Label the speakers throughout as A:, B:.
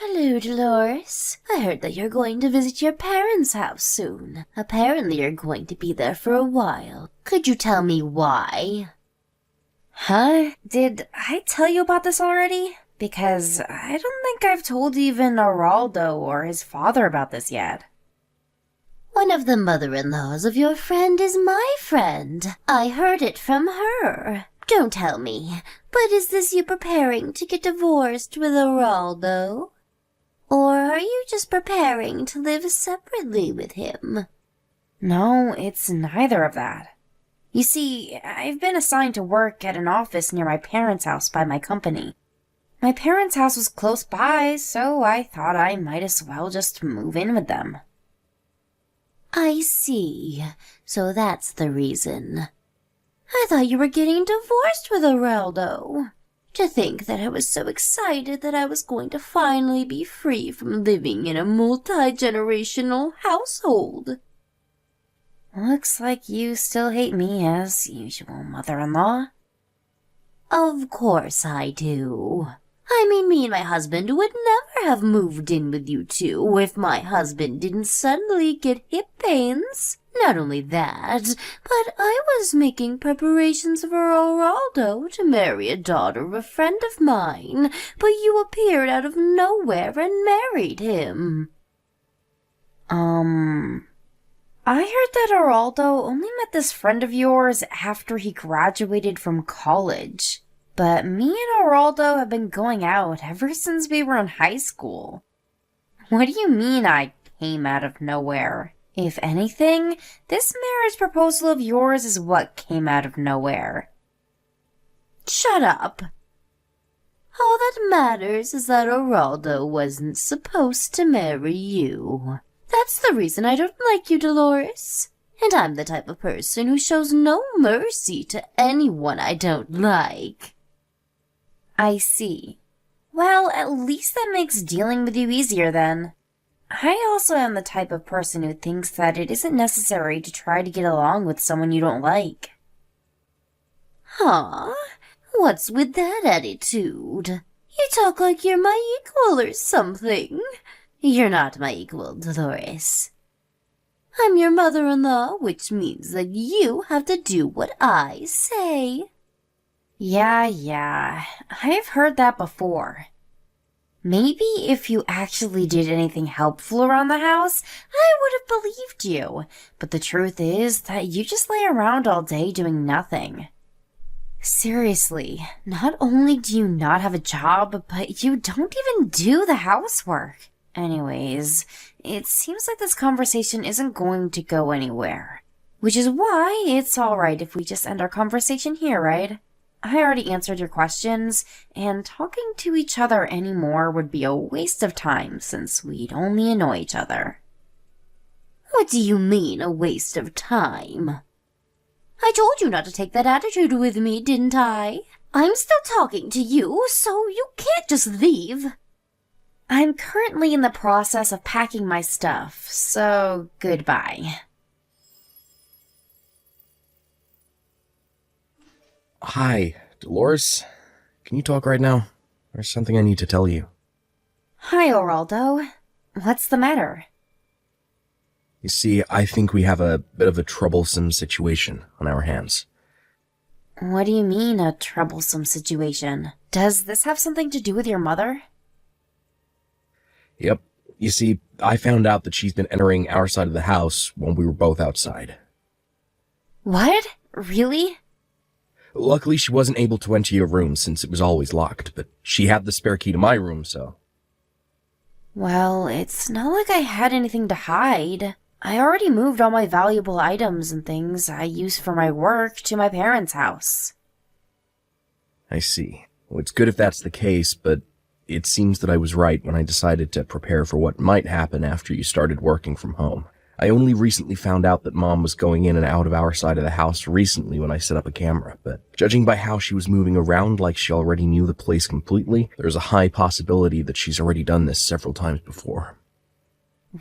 A: Hello, Dolores. I heard that you're going to visit your parents' house soon. Apparently you're going to be there for a while. Could you tell me why?
B: Huh? Did I tell you about this already? Because I don't think I've told even Araldo or his father about this yet.
A: One of the mother-in-laws of your friend is my friend. I heard it from her. Don't tell me, but is this you preparing to get divorced with Araldo? Or are you just preparing to live separately with him?
B: No, it's neither of that. You see, I've been assigned to work at an office near my parents' house by my company. My parents' house was close by, so I thought I might as well just move in with them.
A: I see. So that's the reason. I thought you were getting divorced with Araldo. To think that I was so excited that I was going to finally be free from living in a multi-generational household.
B: Looks like you still hate me as usual, mother-in-law.
A: Of course I do. I mean, me and my husband would never have moved in with you two if my husband didn't suddenly get hip pains. Not only that, but I was making preparations for Araldo to marry a daughter of a friend of mine, but you appeared out of nowhere and married him.
B: I heard that Araldo only met this friend of yours after he graduated from college. But me and Araldo have been going out ever since we were in high school. What do you mean I came out of nowhere? If anything, this marriage proposal of yours is what came out of nowhere.
A: Shut up. All that matters is that Araldo wasn't supposed to marry you. That's the reason I don't like you, Dolores. And I'm the type of person who shows no mercy to anyone I don't like.
B: I see. Well, at least that makes dealing with you easier then. I also am the type of person who thinks that it isn't necessary to try to get along with someone you don't like.
A: Huh? What's with that attitude? You talk like you're my equal or something. You're not my equal, Dolores. I'm your mother-in-law, which means that you have to do what I say.
B: Yeah, I've heard that before. Maybe if you actually did anything helpful around the house, I would have believed you. But the truth is that you just lay around all day doing nothing. Seriously, not only do you not have a job, but you don't even do the housework. Anyways, it seems like this conversation isn't going to go anywhere. Which is why it's alright if we just end our conversation here, right? I already answered your questions, and talking to each other anymore would be a waste of time since we'd only annoy each other.
A: What do you mean, a waste of time? I told you not to take that attitude with me, didn't I? I'm still talking to you, so you can't just leave.
B: I'm currently in the process of packing my stuff, so goodbye.
C: Hi, Dolores. Can you talk right now? There's something I need to tell you.
B: Hi, Araldo. What's the matter?
C: You see, I think we have a bit of a troublesome situation on our hands.
B: What do you mean, a troublesome situation? Does this have something to do with your mother?
C: Yep. You see, I found out that she's been entering our side of the house when we were both outside.
B: What? Really?
C: Luckily, she wasn't able to enter your room since it was always locked, but she had the spare key to my room, so...
B: Well, it's not like I had anything to hide. I already moved all my valuable items and things I use for my work to my parents' house.
C: I see. Well, it's good if that's the case, but it seems that I was right when I decided to prepare for what might happen after you started working from home. I only recently found out that Mom was going in and out of our side of the house recently when I set up a camera, but judging by how she was moving around like she already knew the place completely, there's a high possibility that she's already done this several times before.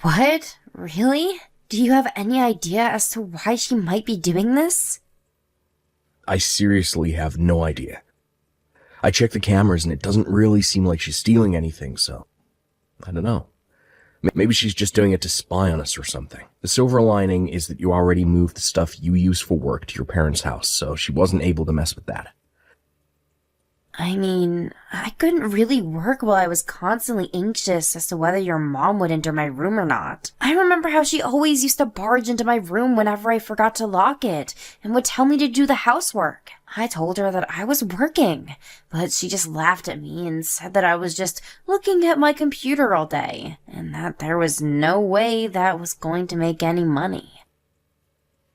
B: What? Really? Do you have any idea as to why she might be doing this?
C: I seriously have no idea. I checked the cameras and it doesn't really seem like she's stealing anything, so... I don't know. Maybe she's just doing it to spy on us or something. The silver lining is that you already moved the stuff you use for work to your parents' house, so she wasn't able to mess with that.
B: I mean, I couldn't really work while I was constantly anxious as to whether your mom would enter my room or not. I remember how she always used to barge into my room whenever I forgot to lock it and would tell me to do the housework. I told her that I was working, but she just laughed at me and said that I was just looking at my computer all day and that there was no way that was going to make any money.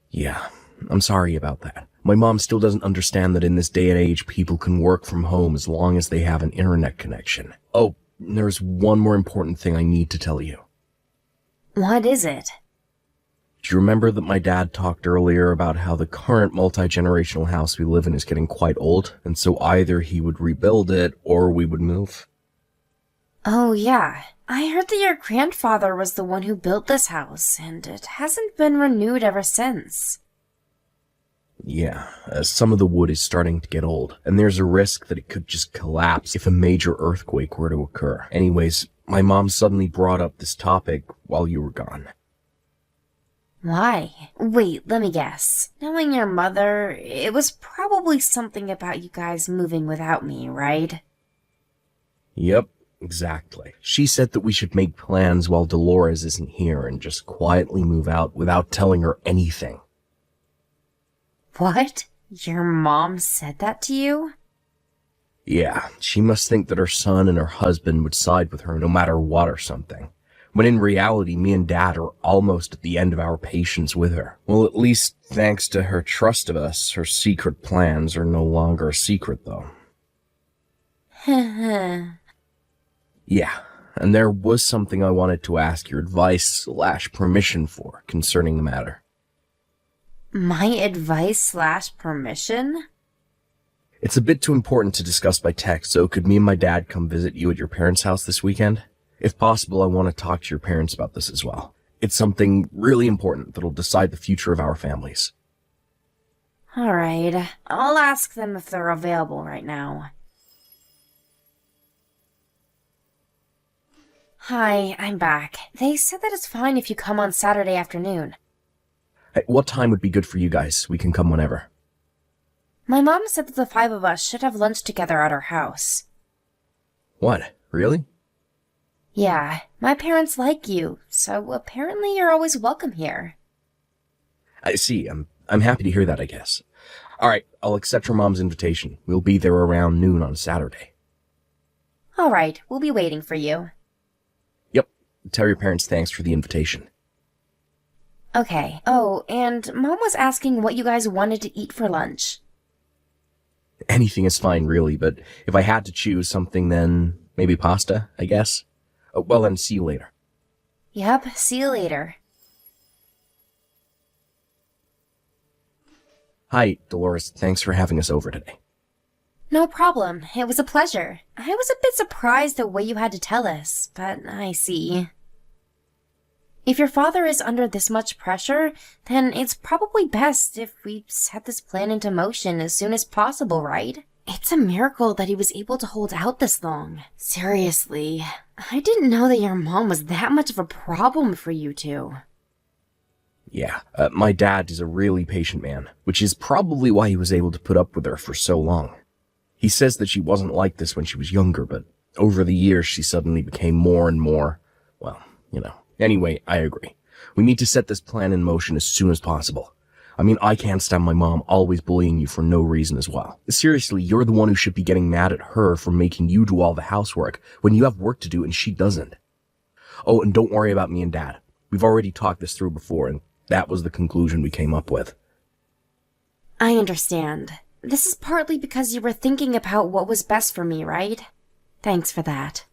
C: Yeah, I'm sorry about that. My mom still doesn't understand that in this day and age, people can work from home as long as they have an internet connection. Oh, there's one more important thing I need to tell you.
B: What is it?
C: Do you remember that my dad talked earlier about how the current multi-generational house we live in is getting quite old, and so either he would rebuild it or we would move?
B: Oh, yeah. I heard that your grandfather was the one who built this house, and it hasn't been renewed ever since.
C: Yeah, some of the wood is starting to get old, and there's a risk that it could just collapse if a major earthquake were to occur. Anyways, my mom suddenly brought up this topic while you were gone.
B: Why? Wait, let me guess. Knowing your mother, it was probably something about you guys moving without me, right?
C: Yep, exactly. She said that we should make plans while Dolores isn't here and just quietly move out without telling her anything.
B: What? Your mom said that to you?
C: Yeah, she must think that her son and her husband would side with her no matter what or something. When in reality, me and Dad are almost at the end of our patience with her. Well, at least thanks to her trust of us, her secret plans are no longer a secret, though. Yeah, and there was something I wanted to ask your advice/permission for concerning the matter.
B: My advice/permission?
C: It's a bit too important to discuss by text, so could me and my dad come visit you at your parents' house this weekend? If possible, I want to talk to your parents about this as well. It's something really important that'll decide the future of our families.
B: Alright, I'll ask them if they're available right now. Hi, I'm back. They said that it's fine if you come on Saturday afternoon.
C: Hey, what time would be good for you guys? We can come whenever.
B: My mom said that the 5 of us should have lunch together at her house.
C: What? Really?
B: Yeah, my parents like you, so apparently you're always welcome here.
C: I see. I'm happy to hear that, I guess. Alright, I'll accept your mom's invitation. We'll be there around noon on Saturday.
B: Alright, we'll be waiting for you.
C: Yep. Tell your parents thanks for the invitation.
B: Okay. Oh, and Mom was asking what you guys wanted to eat for lunch.
C: Anything is fine, really, but if I had to choose something, then maybe pasta, I guess. Well, then, see you later.
B: Yep, see you later.
C: Hi, Dolores. Thanks for having us over today.
B: No problem. It was a pleasure. I was a bit surprised the way you had to tell us, but I see. If your father is under this much pressure, then it's probably best if we set this plan into motion as soon as possible, right? It's a miracle that he was able to hold out this long. Seriously, I didn't know that your mom was that much of a problem for you two.
C: Yeah, my dad is a really patient man, which is probably why he was able to put up with her for so long. He says that she wasn't like this when she was younger, but over the years she suddenly became more and more, well, you know. Anyway, I agree. We need to set this plan in motion as soon as possible. I mean, I can't stand my mom always bullying you for no reason as well. Seriously, you're the one who should be getting mad at her for making you do all the housework when you have work to do and she doesn't. Oh, and don't worry about me and Dad. We've already talked this through before, and that was the conclusion we came up with.
B: I understand. This is partly because you were thinking about what was best for me, right? Thanks for that.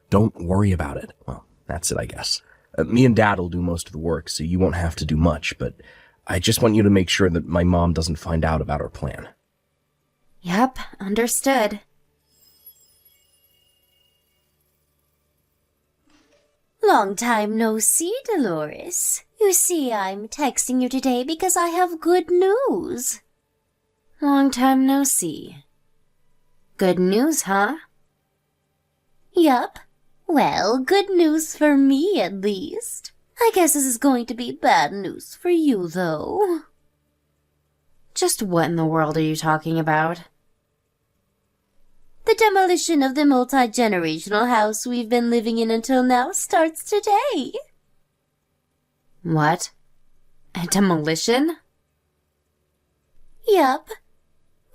C: Don't worry about it. Well, that's it, I guess. Me and Dad will do most of the work, so you won't have to do much, but I just want you to make sure that my mom doesn't find out about our plan.
B: Yep, understood.
A: Long time no see, Dolores. You see, I'm texting you today because I have good news.
B: Long time no see. Good news, huh?
A: Yup. Well, good news for me, at least. I guess this is going to be bad news for you, though.
B: Just what in the world are you talking about?
A: The demolition of the multi-generational house we've been living in until now starts today.
B: What? A demolition?
A: Yup.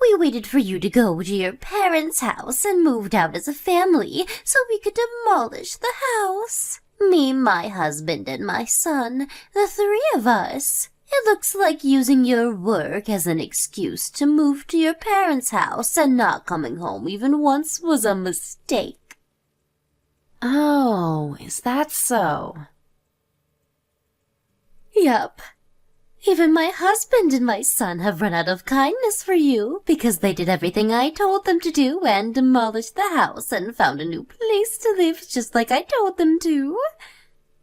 A: We waited for you to go to your parents' house and moved out as a family so we could demolish the house. Me, my husband, and my son, the three of us. It looks like using your work as an excuse to move to your parents' house and not coming home even once was a mistake.
B: Oh, is that so?
A: Yup. Even my husband and my son have run out of kindness for you because they did everything I told them to do and demolished the house and found a new place to live just like I told them to.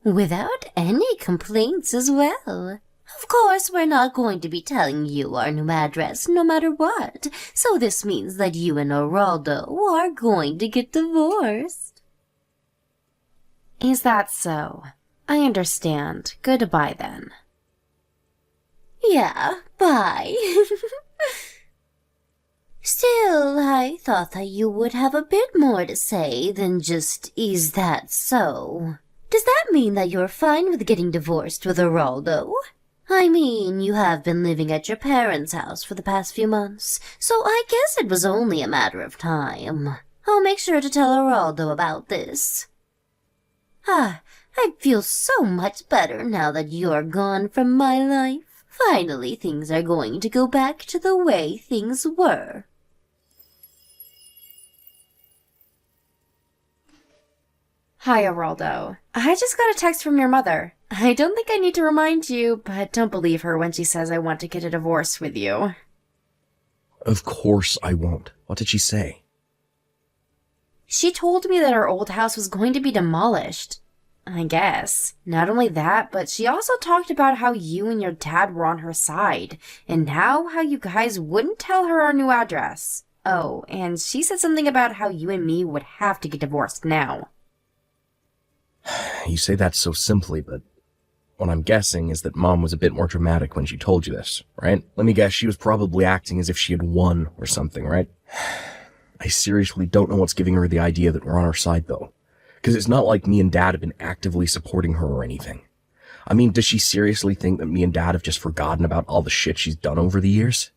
A: Without any complaints as well. Of course, we're not going to be telling you our new address no matter what, so this means that you and Geraldo are going to get divorced.
B: Is that so? I understand. Goodbye then.
A: Yeah, bye. Still, I thought that you would have a bit more to say than just, is that so? Does that mean that you're fine with getting divorced with Geraldo? I mean, you have been living at your parents' house for the past few months, so I guess it was only a matter of time. I'll make sure to tell Geraldo about this. I feel so much better now that you're gone from my life. Finally, things are going to go back to the way things were.
B: Hi, Geraldo. I just got a text from your mother. I don't think I need to remind you, but don't believe her when she says I want to get a divorce with you.
C: Of course I won't. What did she say?
B: She told me that our old house was going to be demolished. I guess. Not only that, but she also talked about how you and your dad were on her side, and now how you guys wouldn't tell her our new address. Oh, and she said something about how you and me would have to get divorced now.
C: You say that so simply, but what I'm guessing is that Mom was a bit more dramatic when she told you this, right? Let me guess, she was probably acting as if she had won or something, right? I seriously don't know what's giving her the idea that we're on her side, though. Because it's not like me and Dad have been actively supporting her or anything. I mean, does she seriously think that me and Dad have just forgotten about all the shit she's done over the years?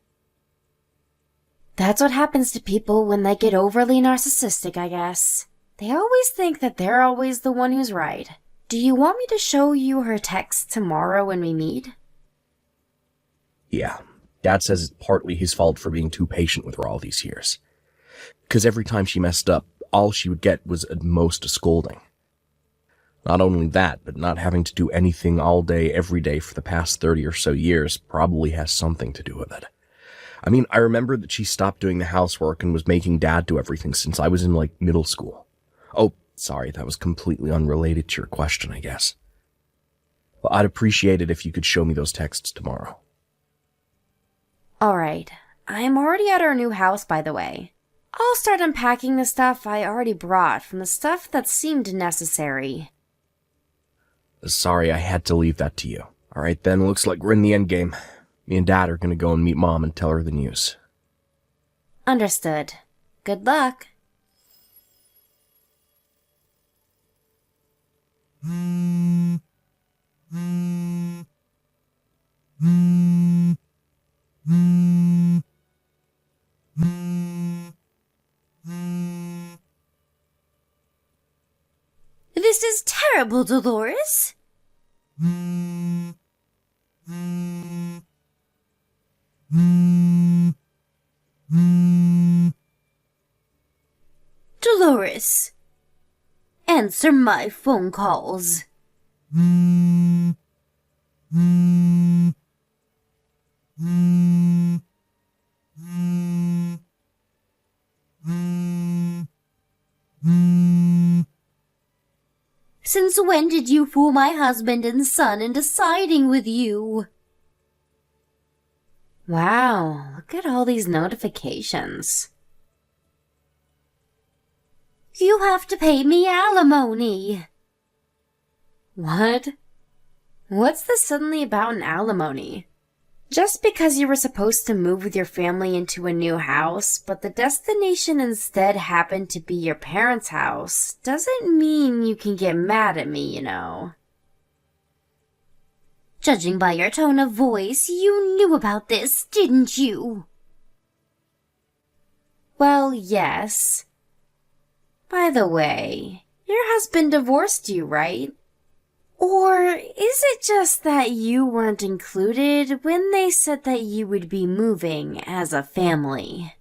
B: That's what happens to people when they get overly narcissistic, I guess. They always think that they're always the one who's right. Do you want me to show you her text tomorrow when we meet?
C: Yeah, Dad says it's partly his fault for being too patient with her all these years. Because every time she messed up, all she would get was at most a scolding. Not only that, but not having to do anything all day, every day for the past 30 or so years probably has something to do with it. I mean, I remember that she stopped doing the housework and was making Dad do everything since I was in, middle school. Oh, sorry, that was completely unrelated to your question, I guess. Well, I'd appreciate it if you could show me those texts tomorrow.
B: Alright. I'm already at our new house, by the way. I'll start unpacking the stuff I already brought from the stuff that seemed necessary.
C: Sorry, I had to leave that to you. Alright then, looks like we're in the endgame. Me and Dad are gonna go and meet Mom and tell her the news.
B: Understood. Good luck.
A: This is terrible, Dolores. Dolores, answer my phone calls. Since when did you fool my husband and son into siding with you?
B: Wow, look at all these notifications.
A: You have to pay me alimony.
B: What? What's this suddenly about an alimony? Just because you were supposed to move with your family into a new house, but the destination instead happened to be your parents' house, doesn't mean you can get mad at me, you know.
A: Judging by your tone of voice, you knew about this, didn't you?
B: Well, yes. By the way, your husband divorced you, right? Or is it just that you weren't included when they said that you would be moving as a family?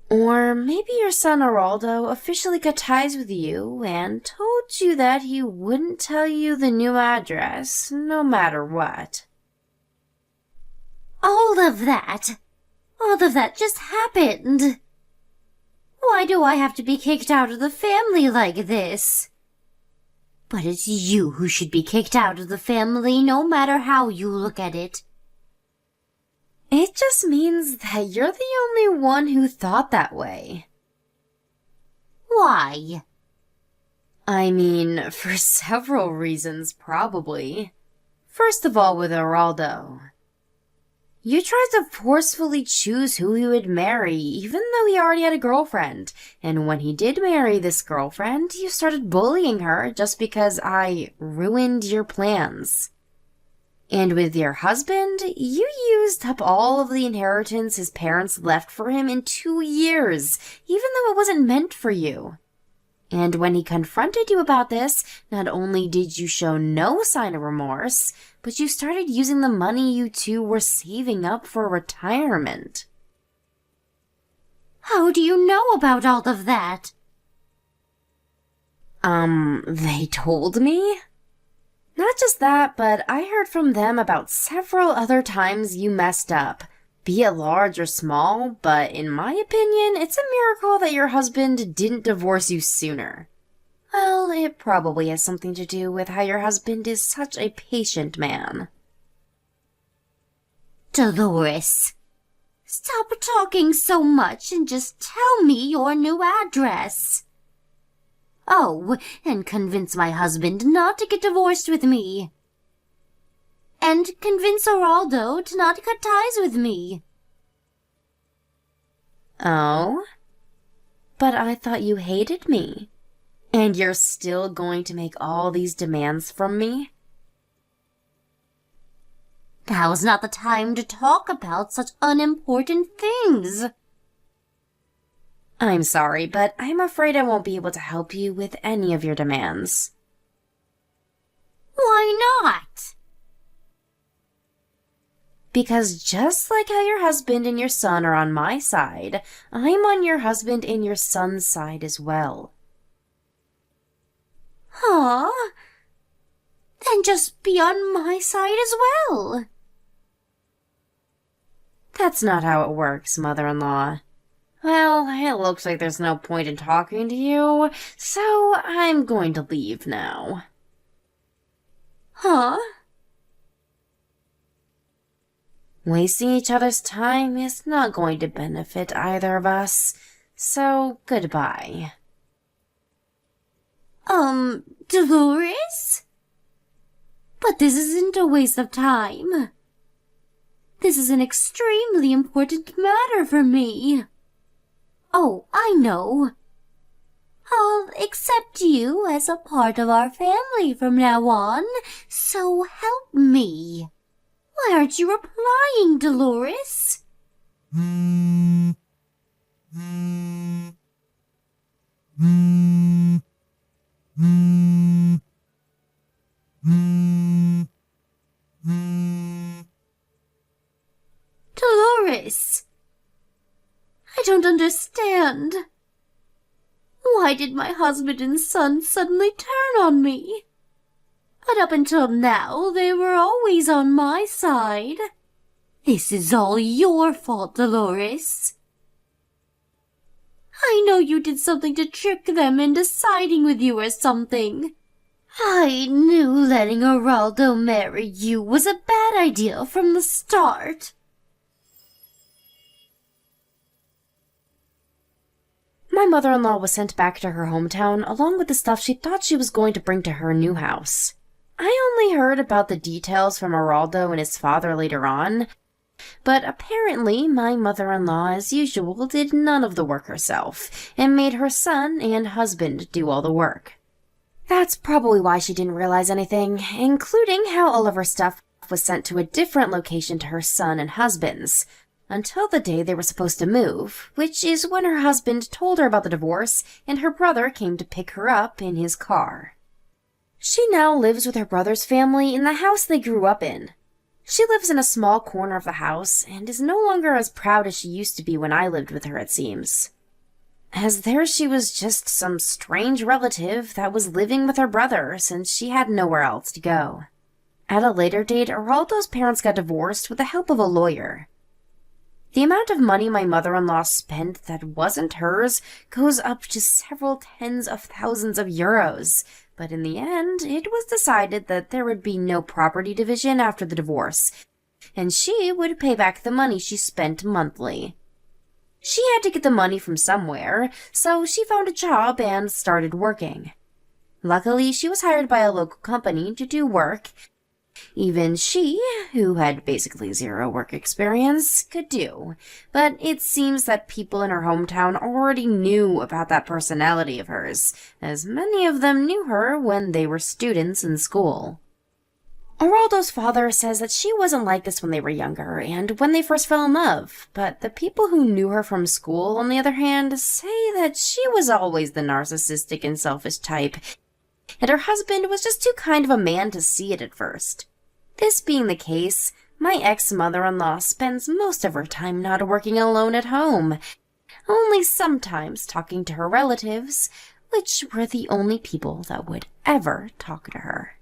B: Or maybe your son Araldo officially cut ties with you and told you that he wouldn't tell you the new address, no matter what.
A: All of that just happened. Why do I have to be kicked out of the family like this? But it's you who should be kicked out of the family, no matter how you look at it.
B: It just means that you're the only one who thought that way.
A: Why?
B: I mean, for several reasons, probably. First of all, with Araldo. You tried to forcefully choose who he would marry, even though he already had a girlfriend. And when he did marry this girlfriend, you started bullying her just because I ruined your plans. And with your husband, you used up all of the inheritance his parents left for him in 2 years, even though it wasn't meant for you. And when he confronted you about this, not only did you show no sign of remorse, but you started using the money you two were saving up for retirement.
A: How do you know about all of that?
B: They told me? Not just that, but I heard from them about several other times you messed up, be it large or small, but in my opinion, it's a miracle that your husband didn't divorce you sooner. Well, it probably has something to do with how your husband is such a patient man.
A: Dolores, stop talking so much and just tell me your new address. Oh, and convince my husband not to get divorced with me. And convince Araldo to not cut ties with me.
B: Oh? But I thought you hated me. And you're still going to make all these demands from me?
A: Now's not the time to talk about such unimportant things.
B: I'm sorry, but I'm afraid I won't be able to help you with any of your demands.
A: Why not?
B: Because just like how your husband and your son are on my side, I'm on your husband and your son's side as well.
A: Huh? Then just be on my side as well.
B: That's not how it works, mother-in-law. Well, it looks like there's no point in talking to you, so I'm going to leave now.
A: Huh?
B: Wasting each other's time is not going to benefit either of us, so goodbye.
A: Dolores? But this isn't a waste of time. This is an extremely important matter for me. Oh, I know. I'll accept you as a part of our family from now on, so help me. Why aren't you replying, Dolores? Dolores, I don't understand. Why did my husband and son suddenly turn on me? But up until now, they were always on my side. This is all your fault, Dolores. I know you did something to trick them into siding with you or something. I knew letting Araldo marry you was a bad idea from the start.
B: My mother-in-law was sent back to her hometown along with the stuff she thought she was going to bring to her new house. I only heard about the details from Araldo and his father later on, but apparently my mother-in-law, as usual, did none of the work herself and made her son and husband do all the work. That's probably why she didn't realize anything, including how all of her stuff was sent to a different location to her son and husband's, until the day they were supposed to move, which is when her husband told her about the divorce and her brother came to pick her up in his car. She now lives with her brother's family in the house they grew up in. She lives in a small corner of the house and is no longer as proud as she used to be when I lived with her, it seems. As there she was just some strange relative that was living with her brother since she had nowhere else to go. At a later date, Araldo's parents got divorced with the help of a lawyer. The amount of money my mother-in-law spent that wasn't hers goes up to several tens of thousands of euros, but in the end, it was decided that there would be no property division after the divorce, and she would pay back the money she spent monthly. She had to get the money from somewhere, so she found a job and started working. Luckily, she was hired by a local company to do work even she, who had basically zero work experience, could do. But it seems that people in her hometown already knew about that personality of hers, as many of them knew her when they were students in school. Araldo's father says that she wasn't like this when they were younger and when they first fell in love, but the people who knew her from school, on the other hand, say that she was always the narcissistic and selfish type, and her husband was just too kind of a man to see it at first. This being the case, my ex-mother-in-law spends most of her time not working alone at home, only sometimes talking to her relatives, which were the only people that would ever talk to her.